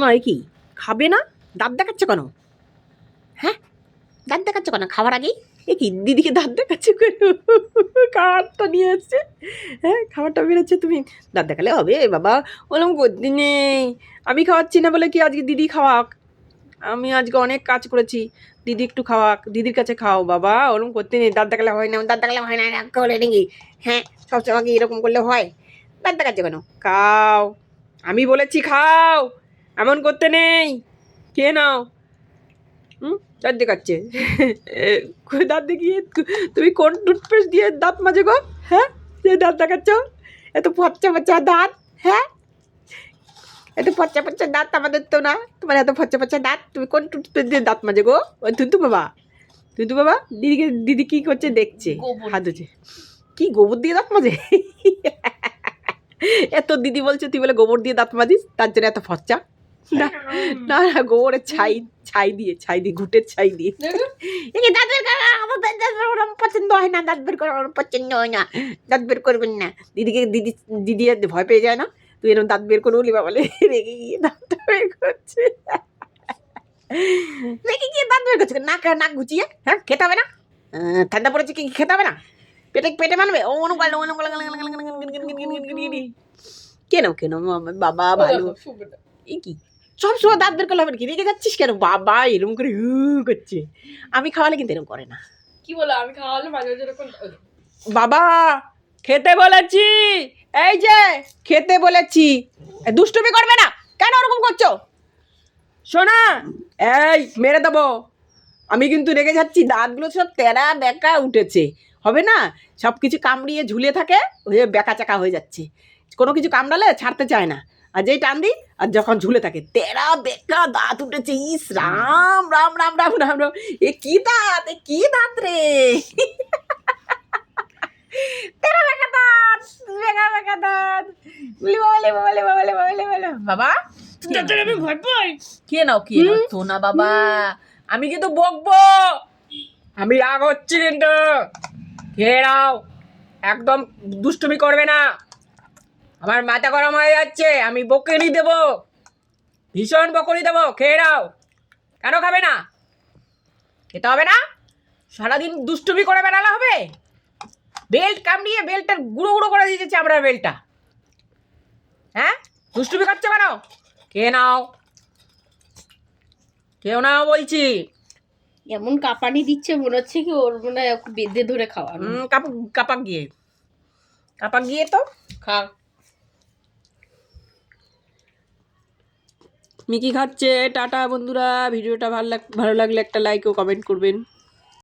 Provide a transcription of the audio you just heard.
মা কি খাবে না? দাঁত দেখাচ্ছ কেন? হ্যাঁ, দাঁত দেখাচ্ছ কেন খাবার আগেই? কি দিদিকে দাঁত দেখাচ্ছ কেন? খাবারটা নিয়ে এসছে, হ্যাঁ খাবারটা বেরোচ্ছে, তুমি দাঁত দেখালে হবে বাবা? ওরকম করতে নেই। আমি খাওয়াচ্ছি না বলে কি আজকে দিদি খাওয়াক? আমি আজকে অনেক কাজ করেছি, দিদি একটু খাওয়াক, দিদির কাছে খাও বাবা। ওরকম করতে নেই, দাঁত দেখালে হয় না, দাঁত দেখালে হয় না, রাগ করে নাকি? হ্যাঁ, সবসময় কি এরকম করলে হয়? দাঁত দেখাচ্ছ কেন? খাও, আমি বলেছি খাও, এমন করতে নেই। খেয়ে নাও। দাঁত দেখাচ্ছে। দাঁত দেখিয়ে তুমি কোন টুথপেস্ট দিয়ে দাঁত মাজে গো? হ্যাঁ, যে দাঁত দেখাচ্ছ, এত ফচ্চা ফচ্চা দাঁত। হ্যাঁ, এত ফচ্চা ফচ্চা দাঁত আমাদের তো না, তোমার এত ফচ্চা ফচ্চা দাঁত। তুমি কোন টুথপেস্ট দিয়ে দাঁত মাজে গো? ওই তুতু বাবা, তুতু বাবা দিদি কি করছে দেখছে, হাত ধুচ্ছে। কি গোবর দিয়ে দাঁত মাজে? এত দিদি বলছে তুই বলে গোবর দিয়ে দাঁত মাজিস, তার জন্য এত ফচ্চা। না না না, গোবরের ছাই দিয়ে ঘুটের ছাই দিয়ে। দাঁত বের করা আমার ওরকম পছন্দ হয় না, দাঁত বের করা ওরকম পছন্দ হয় না, দাঁত বের করবেন না। দিদি ভয় পেয়ে যায় না? তুই এরকম দাঁত বের করে বলি বাবালে, রেগে গিয়ে দাঁত বের করছে। রেগে গিয়ে দাঁত বের করছে, নাক গুছিয়ে। হ্যাঁ, খেতে হবে না? ঠান্ডা পড়েছে, কি খেতে হবে না? পেটে মানবে? ও কেন বাবা ভালো। এই কি সব সময় দাঁত বের করলে হবে কি? রেগে যাচ্ছিস কেন বাবা? এরকম করে করছে। আমি খাওয়ালে কিন্তু এরকম করে না। কি বলো? আমি খাওয়ালে মাঝে মাঝে এরকম বাবা খেতে বলেছি, এই যে খেতে বলেছি, দুষ্টুমি করবে না। কেন ওরকম করছো? শোনা, এই মেরে দেবো। আমি কিন্তু রেগে যাচ্ছি, দাঁতগুলো সব তেরা বেঁকা উঠেছে, হবে না? সব কিছু কামড়িয়ে ঝুলে থাকে, হয়ে বেঁকা চাকা হয়ে যাচ্ছে। কোনো কিছু কামড়ালে ছাড়তে চায় না, আর যেই টান দিই আর যখন ঝুলে থাকে তেরা বেঁকা দাঁত উঠেছে। ইস রাম রাম রাম রাম রাম রাম, এ কি দাঁত রে? তেরা বেঁকা দাঁত, বেঁকা দাঁত। বাবা আমি ভয় পাই। খেয়ে নাও তো না বাবা, আমি কিন্তু বকবো, আমি রাগ হচ্ছি কিন্তু। খেয়ে নাও, একদম দুষ্টুমি করবে না। আমার মাথা গরম হয়ে যাচ্ছে, আমি বকুনি দেবো, ভীষণ বকুনি দেবো। খেয়ে নাও। কেন খাবে না? খেতে হবে না? সারাদিন দুষ্টুমি করে বেড়ালে হবে? বেল্ট কামড়িয়ে বেল্টটা গুঁড়ো গুঁড়ো করে দিয়েছে, চামড়ার বেল্টটা। হ্যাঁ, দুষ্টুমি করছো কেন? খেয়ে নাও, কেউ নাও বলছি। এমন কাঁপানি দিচ্ছে মনে হচ্ছে কি ওর মনে হয় বেঁধে ধরে খাওয়ানো। কাপাক গিয়ে তো খা। মিকি খাচ্ছে। টাটা বন্ধুরা, ভিডিওটা ভালো লাগলে একটা লাইক ও কমেন্ট করবেন।